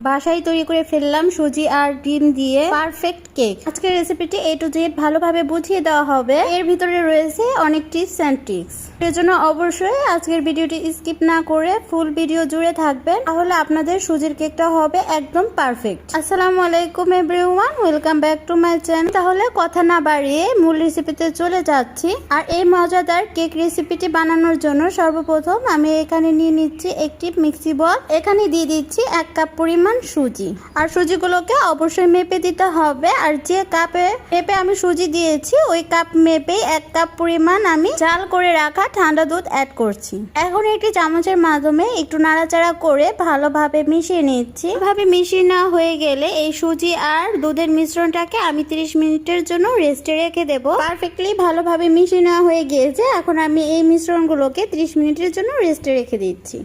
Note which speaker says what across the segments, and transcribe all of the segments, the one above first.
Speaker 1: বাসায় তৈরি করে ফেললাম সুজি আর ডিম দিয়ে পারফেক্ট কেক। আজকের রেসিপিটি A to Z ভালোভাবে বুঝিয়ে দেওয়া হবে। এর ভিতরে রয়েছে অনেক টিপস এন্ড ট্রিক্স। এর জন্য অবশ্যই আজকের ভিডিওটি স্কিপ না করে ফুল ভিডিও জুড়ে থাকবেন, তাহলে আপনাদের সুজির কেকটা হবে একদম পারফেক্ট। আসসালামু আলাইকুম everyone, welcome back to my channel. তাহলে কথা না বাড়িয়ে মূল রেসিপিতে চলে যাচ্ছি। আর এই মজাদার কেক রেসিপিটি বানানোর জন্য সর্বপ্রথম আমি এখানে নিয়ে নিচ্ছি একটি মিক্সি বল। এখানে দিয়ে দিচ্ছি 1 কাপ পরিমাণ সুজি। আর সুজিগুলোকে অবশ্যই মেপে দিতে হবে। আর যে কাপে মেপে আমি সুজি দিয়েছি ওই কাপ মেপেই 1 কাপ পরিমাণ আমি জাল করে রাখা ঠান্ডা দুধ অ্যাড করছি। এখন একটি চামচের মাধ্যমে একটু নাড়াচাড়া করে ভালোভাবে মিশিয়ে নিচ্ছি। ভাবে মিশিয়ে নেওয়া হয়ে গেলে এই সুজি আর দুধের মিশ্রণটাকে আমি 30 মিনিটের জন্য রেস্টে রেখে দেব। পারফেক্টলি ভালোভাবে মিশিয়ে নেওয়া হয়ে গিয়েছে। এখন আমি এই মিশ্রণগুলোকে 30 মিনিটের জন্য রেস্টে রেখে দিচ্ছি।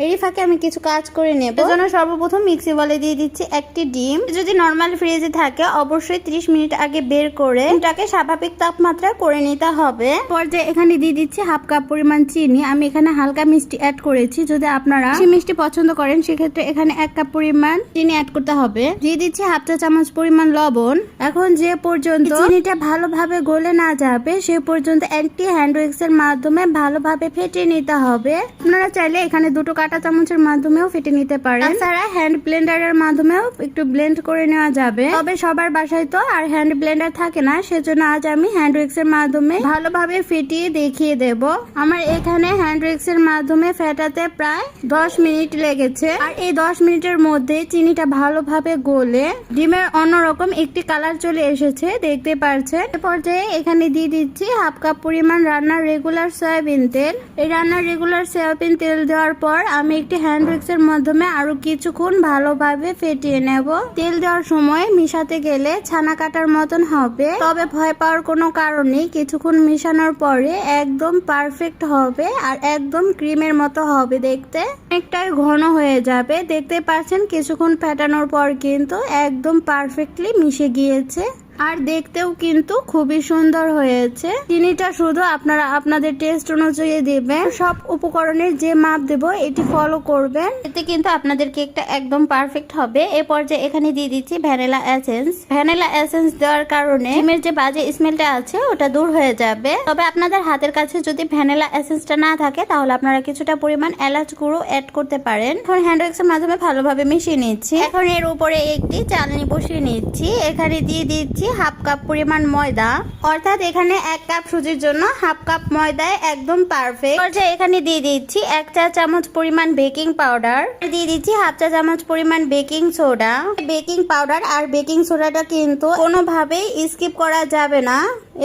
Speaker 1: এরই ফাঁকে আমি কিছু কাজ করে নেব। এর জন্য সর্বপ্রথম মিক্সি বলে দিয়ে দিচ্ছি একটি ডিম। যদি নর্মাল ফ্রিজে থাকে অবশ্যই 30 মিনিট আগে বের করে ডিমটাকে স্বাভাবিক তাপমাত্রা করে নিতে হবে। পর্যায়ে এখানে দিয়ে দিচ্ছি 1/2 কাপ পরিমাণ চিনি। আমি এখানে হালকা মিষ্টি অ্যাড করেছি। যদি আপনারা মিষ্টি পছন্দ করেন সেক্ষেত্রে এখানে 1 কাপ পরিমাণ চিনি অ্যাড করতে হবে। দিয়ে দিচ্ছি 1/2 চা চামচ পরিমাণ লবণ। এখন যে পর্যন্ত চিনিটা ভালোভাবে গলে না যাবে সে পর্যন্ত একটি হ্যান্ড উইক্স এর মাধ্যমে ভালোভাবে ফেটিয়ে নিতে হবে। আপনারা চাইলে এখানে দুটো কাঁটা চামচের মাধ্যমেও ফেটে নিতে পারেন। তাছাড়া হ্যান্ড ব্লেন্ডারের মাধ্যমেও একটু ব্লেন্ড করে নেওয়া যাবে। তবে সবার বাসায় তো আর হ্যান্ড ব্লেন্ডার থাকে না, সেজন্য আজ আমি হ্যান্ড উইক্স এর মাধ্যমে ভালোভাবে ফেটিয়ে দেখিয়ে দেব। আমার এখানে হ্যান্ড উইক্স এর মাধ্যমে ফেটাতে প্রায় 10 মিনিট লেগেছে। আর এই 10 মিনিটের মধ্যে চিনিটা ভালোভাবে গলে ডিমের অন্যরকম একটি কালার চলে এসেছে, দেখতে পাচ্ছেন। এ পর্যায়ে এখানে দিয়ে দিচ্ছি 1/2 কাপ পরিমাণ রান্নার রেগুলার সয়াবিন তেল। এই রান্নার রেগুলার সয়াবিন তেল দেওয়ার পর আমি একটি হ্যান্ড উইক্স এর মাধ্যমে আরো কিছুক্ষণ ভালোভাবে ফেটিয়ে নেব। তেল দেওয়ার সময় মিশাতে গেলে ছানা কাটার মতন হবে, তবে ভয় পাওয়ার কোনো কারণ নেই। কিছুক্ষণ মিশানোর পরে একদম পারফেক্ট হবে আর একদম ক্রিমের মতো হবে দেখতে। অনেকটাই ঘন হয়ে যাবে। দেখতে পাচ্ছেন কিছুক্ষণ ফেটানোর পর কিন্তু একদম পারফেক্টলি মিশে গিয়েছে। আর দেখতেও কিন্তু খুবই সুন্দর হয়েছে। চিনিটা শুধু আপনারা আপনাদের টেস্ট অনুযায়ী দিবেন। সব উপকরণের যে মাপ দেব এটি ফলো করবেন, এতে কিন্তু আপনাদের কেকটা একদম পারফেক্ট হবে। এ পর্যায়ে এখানে দিয়ে দিচ্ছি ভ্যানিলা এসেন্স। ভ্যানিলা এসেন্স দেওয়ার কারণে ডিমের যে বাজে স্মেলটা আছে ওটা দূর হয়ে যাবে। তবে আপনাদের হাতের কাছে যদি ভ্যানিলা এসেন্সটা না থাকে তাহলে আপনারা কিছুটা পরিমাণ এলাচ গুঁড়ো অ্যাড করতে পারেন। এখন হ্যান্ড উইক্স এর মাধ্যমে ভালোভাবে মিশিয়ে নিচ্ছি। এখন এর উপরে একটি চালনি বসিয়ে নিচ্ছি। এখানে দিয়ে দিচ্ছি 1/2 কাপ পরিমাণ ময়দা, অর্থাৎ এখানে 1 কাপ সুজির জন্য 1/2 কাপ ময়দায় একদম পারফেক্ট। পর্যায়ে এখানে দিয়ে দিচ্ছি 1 চা চামচ পরিমাণ বেকিং পাউডার। দিয়ে দিচ্ছি 1/2 চা চামচ পরিমাণ বেকিং সোডা। বেকিং পাউডার আর বেকিং সোডাটা কিন্তু কোনোভাবেই স্কিপ করা যাবে না।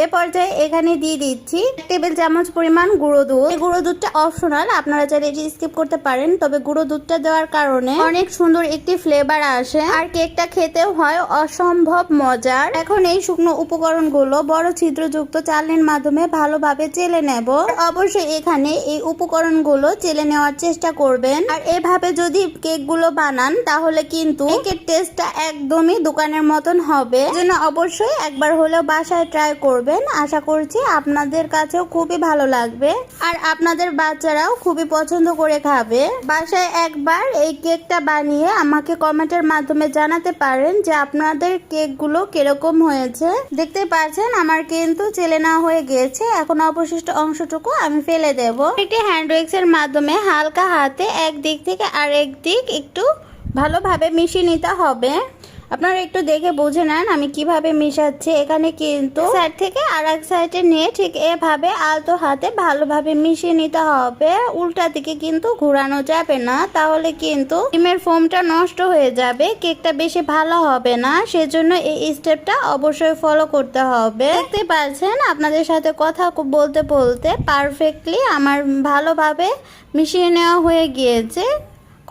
Speaker 1: এ পর্যায়ে এখানে দিয়ে দিচ্ছি 1 টেবিল চামচ পরিমাণ গুঁড়ো দুধ। এই গুঁড়ো দুধটা অপশনাল, আপনারা চাইলে এটি স্কিপ করতে পারেন। তবে গুঁড়ো দুধটা দেওয়ার কারণে অনেক সুন্দর একটি ফ্লেভার আসে আর কেকটা খেতেও হয় অসম্ভব মজার। এখন এই শুকনো উপকরণগুলো বড় ছিদ্রযুক্ত চালনির মাধ্যমে ভালোভাবে চেলে নেব। অবশ্যই এখানে এই উপকরণগুলো চেলে নেওয়ার চেষ্টা করবেন। আর এভাবে যদি কেকগুলো বানান তাহলে কিন্তু কেকের টেস্টটা একদমই দোকানের মতন হবে। এজন্য অবশ্যই একবার হলেও বাসায় ট্রাই করবেন। আশা করছি আপনাদের কাছেও খুবই ভালো লাগবে আর আপনাদের বাচ্চারাও খুবই পছন্দ করে খাবে। বাসায় একবার এই কেকটা বানিয়ে আমাকে কমেন্টের মাধ্যমে জানাতে পারেন যে আপনাদের কেকগুলো কিরকম হয়েছে। দেখতে পাচ্ছেন আমার কিন্তু চেলে নেওয়া হয়ে গিয়েছে। এখন অবশিষ্ট অংশটুকু আমি ফেলে দেব। একটি হ্যান্ড উইক্স এর মাধ্যমে হালকা হাতে এক দিক থেকে আরেক দিক একটু ভালোভাবে মিশিয়ে নিতে হবে। আপনারা একটু দেখে বুঝে নেন আমি কিভাবে মিশাচ্ছি। এখানে কিন্তু সাইড থেকে আর এক সাইডে নিয়ে ঠিক এভাবে আলতো হাতে ভালোভাবে মিশিয়ে নিতে হবে। উল্টা দিকে কিন্তু ঘোরানো যাবে না, তাহলে কিন্তু ডিমের ফোমটা নষ্ট হয়ে যাবে, কেকটা বেশি ভালো হবে না। সেজন্য এই স্টেপটা অবশ্যই ফলো করতে হবে। দেখতে পাচ্ছেন আপনাদের সাথে কথা বলতে বলতে পারফেক্টলি আমার ভালোভাবে মিশিয়ে নেওয়া হয়ে গিয়েছে।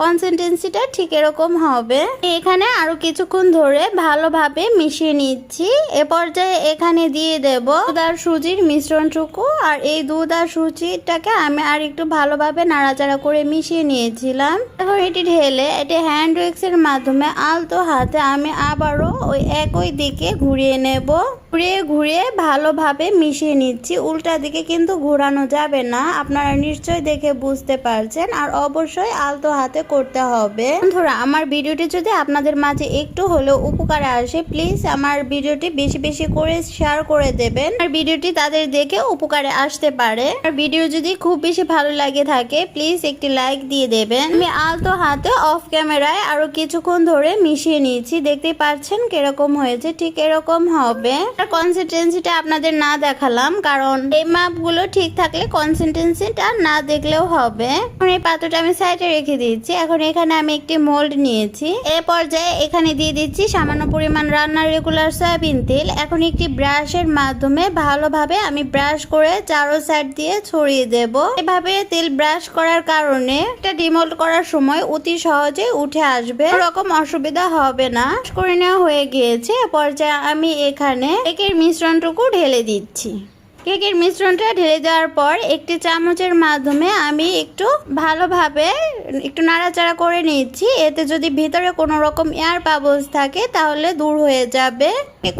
Speaker 1: কনসিস্টেন্সিটা ঠিক এরকম হবে। এখানে আরো কিছুক্ষণ ধরে ভালোভাবে মিশিয়ে নিচ্ছি। এ পর্যায়ে এখানে দিয়ে দেব দুধ আর সুজির মিশ্রণটুকু। আর এই দুধ আর সুজিটাকে আমি আর একটু ভালোভাবে নাড়াচাড়া করে মিশিয়ে নিয়েছিলাম। এখন এটি ঢেলে এটি হ্যান্ড উইক্স এর মাধ্যমে আলতো হাতে আমি আবারও ওই একই দিকে ঘুরিয়ে নেব। ঘুরিয়ে ঘুরিয়ে ভালোভাবে মিশিয়ে নিচ্ছি। উল্টা দিকে কিন্তু ঘোরানো যাবে না, আপনারা নিশ্চয়ই দেখে বুঝতে পারছেন। আর অবশ্যই আলতো হাতে করতে হবে। বন্ধুরা, আমার ভিডিওটি যদি আপনাদের মাঝে একটু হলেও উপকারে আসে, প্লিজ আমার ভিডিওটি বেশি বেশি করে শেয়ার করে দেবেন। আর ভিডিওটি তাদের দেখে উপকারে আসতে পারে। আর ভিডিও যদি খুব বেশি ভালো লাগে থাকে, প্লিজ একটি লাইক দিয়ে দেবেন। আমি আলতো হাতে অফ ক্যামেরায় আরো কিছুক্ষণ ধরে মিশিয়ে নিয়েছি। দেখতেই পাচ্ছেন কিরকম হয়েছে, ঠিক এরকম হবে। কনসিস্টেন্সিটা আপনাদের না দেখালাম, কারণ এই মাপগুলো ঠিক থাকলে কনসিস্টেন্সিটা না দেখলেও হবে। এখন এই পাত্রটা আমি সাইডে রেখে দিচ্ছি। এখন এখানে আমি একটি মোল্ড নিয়েছি। এ পর্যায়ে এখানে দিয়ে দিচ্ছি সামান্য পরিমাণ রান্নার রেগুলার সয়াবিন তেল। এখন একটি ব্রাশের মাধ্যমে ভালোভাবে আমি ব্রাশ করে চারো সাইড দিয়ে ছড়িয়ে দেব। এভাবে তেল ব্রাশ করার কারণে এটা ডিমোল্ড করার সময় অতি সহজে উঠে আসবে, এরকম অসুবিধা হবে না। করে নেওয়া হয়ে গিয়েছে। এ পর্যায়ে আমি এখানে কেকের মিশ্রণটুকু ঢেলে দিচ্ছি। কেকের মিশ্রণটা ঢেলে দেওয়ার পর একটি চামচের মাধ্যমে আমি একটু ভালোভাবে একটু নাড়াচাড়া করে নিচ্ছি। এতে যদি ভিতরে কোনো রকম এয়ার বাবলস থাকে তাহলে দূর হয়ে যাবে,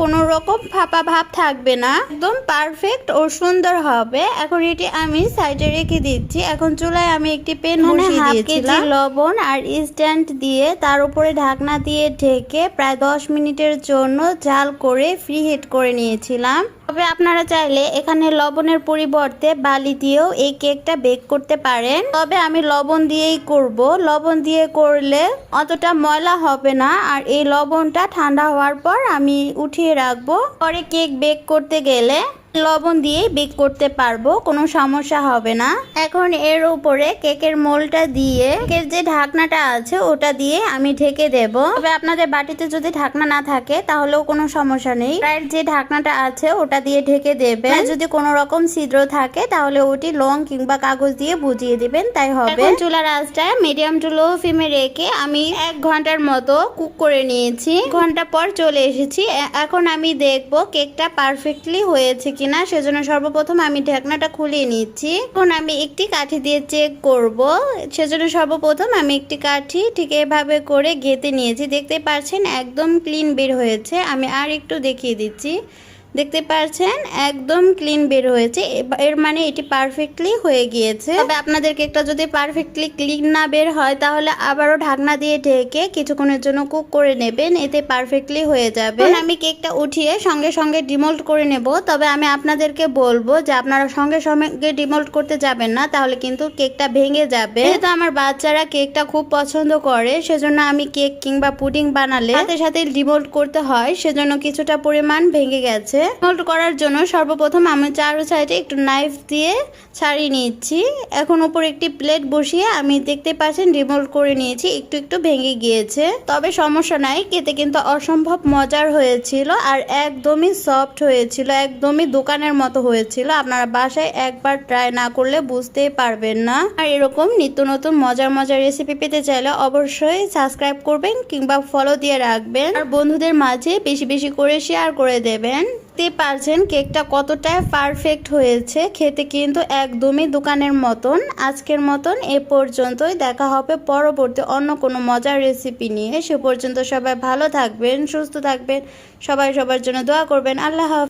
Speaker 1: কোনো রকম ফাঁপা ভাব থাকবে না, একদম পারফেক্ট ও সুন্দর হবে। এখন এটি আমি সাইডে রেখে দিচ্ছি। এখন চুলায় আমি একটি প্যান বসিয়ে দিয়েছিলাম। লবণ আর স্ট্যান্ড দিয়ে তার উপরে ঢাকনা দিয়ে ঢেকে প্রায় 10 মিনিটের জন্য জাল করে ফ্রি হিট করে নিয়েছিলাম। তবে আপনারা চাইলে এখানে লবণের পরিবর্তে বালি দিয়েও এই কেকটা বেক করতে পারেন। তবে আমি লবণ দিয়েই করব। লবণ দিয়ে করলে অতটা ময়লা হবে না। আর এই লবণটা ঠান্ডা হওয়ার পর আমি উঠিয়ে রাখবো। পরে কেক বেক করতে গেলে লবণ দিয়ে বেক করতে পারবো, কোনো সমস্যা হবে না। এখন এর উপরে কেকের মোলটা দিয়ে কেকের যে ঢাকনাটা আছে ওটা দিয়ে আমি ঢেকে দেব। তবে আপনাদের বাটিতে যদি ঢাকনা না থাকে তাহলেও কোনো সমস্যা নেই, ফ্রাইয়ের যে ঢাকনাটা আছে ওটা দিয়ে ঢেকে দেবেন। যদি কোনো রকম ছিদ্র থাকে তাহলে ওটি লং কিংবা কাগজ দিয়ে বুঝিয়ে দিবেন, তাই হবে। চুলার আঁচটা মিডিয়াম টু লো ফ্লেমে রেখে আমি 1 ঘন্টার মতো কুক করে নিয়েছি। ঘন্টা পর চলে এসেছি। এখন আমি দেখবো কেকটা পারফেক্টলি হয়েছে কিনা, সেজন্য সর্বপ্রথম আমি ঢাকনাটা খুলিয়ে নিচ্ছি। এখন আমি একটি কাঠি দিয়ে চেক করব, সেজন্য সর্বপ্রথম আমি একটি কাঠি ঠিক এভাবে করে গেঁথে নিয়েছি। দেখতে পাচ্ছেন একদম ক্লিন বের হয়েছে। আমি আর একটু দেখিয়ে দিচ্ছি। দেখতে পাচ্ছেন একদম ক্লিন বের হয়েছে, এর মানে এটি পারফেক্টলি হয়ে গিয়েছে। তবে আপনাদের কেকটা যদি পারফেক্টলি ক্লিন না বের হয় তাহলে আবারও ঢাকনা দিয়ে ঢেকে কিছুক্ষণের জন্য কুক করে নেবেন, এতে পারফেক্টলি হয়ে যাবে। আমি কেকটা উঠিয়ে সঙ্গে সঙ্গে ডিমোল্ড করে নেব। তবে আমি আপনাদেরকে বলবো যে আপনারা সঙ্গে সঙ্গে ডিমোল্ড করতে যাবেন না, তাহলে কিন্তু কেকটা ভেঙে যাবে। যেহেতু আমার বাচ্চারা কেকটা খুব পছন্দ করে, সেজন্য আমি কেক কিংবা পুডিং বানালে সাথে সাথে ডিমোল্ড করতে হয়, সেজন্য কিছুটা পরিমাণ ভেঙে গেছে। মোল্ড করার জন্য সর্বপ্রথম আমি চারো সাইডে একটু নাইফ দিয়ে ছাড়িয়ে নিচ্ছি। এখন উপর একটি প্লেট বসিয়ে আমি দেখতে পাচ্ছেন ডিমোল্ড করে নিয়েছি। একটু একটু ভেঙে গিয়েছে, তবে সমস্যা নাই, খেতে কিন্তু অসম্ভব মজার হয়েছিল আর একদমই সফট হয়েছিল, একদমই দোকানের মতো হয়েছিল। আপনারা বাসায় একবার ট্রাই না করলে বুঝতেই পারবেন না। আর এরকম নিত্য নতুন মজার মজার রেসিপি পেতে চাইলে অবশ্যই সাবস্ক্রাইব করবেন কিংবা ফলো দিয়ে রাখবেন। আর বন্ধুদের মাঝে বেশি বেশি করে শেয়ার করে দেবেন। দেখতে পারছেন কেকটা কতটা পারফেক্ট হয়েছে, খেতে কিন্তু একদমই দোকানের মতন। আজকের মতন এ পর্যন্তই, দেখা হবে পরবর্তী অন্য কোনো মজার রেসিপি নিয়ে। সে পর্যন্ত সবাই ভালো থাকবেন, সুস্থ থাকবেন, সবাই সবার জন্য দোয়া করবেন। আল্লাহ হাফেজ।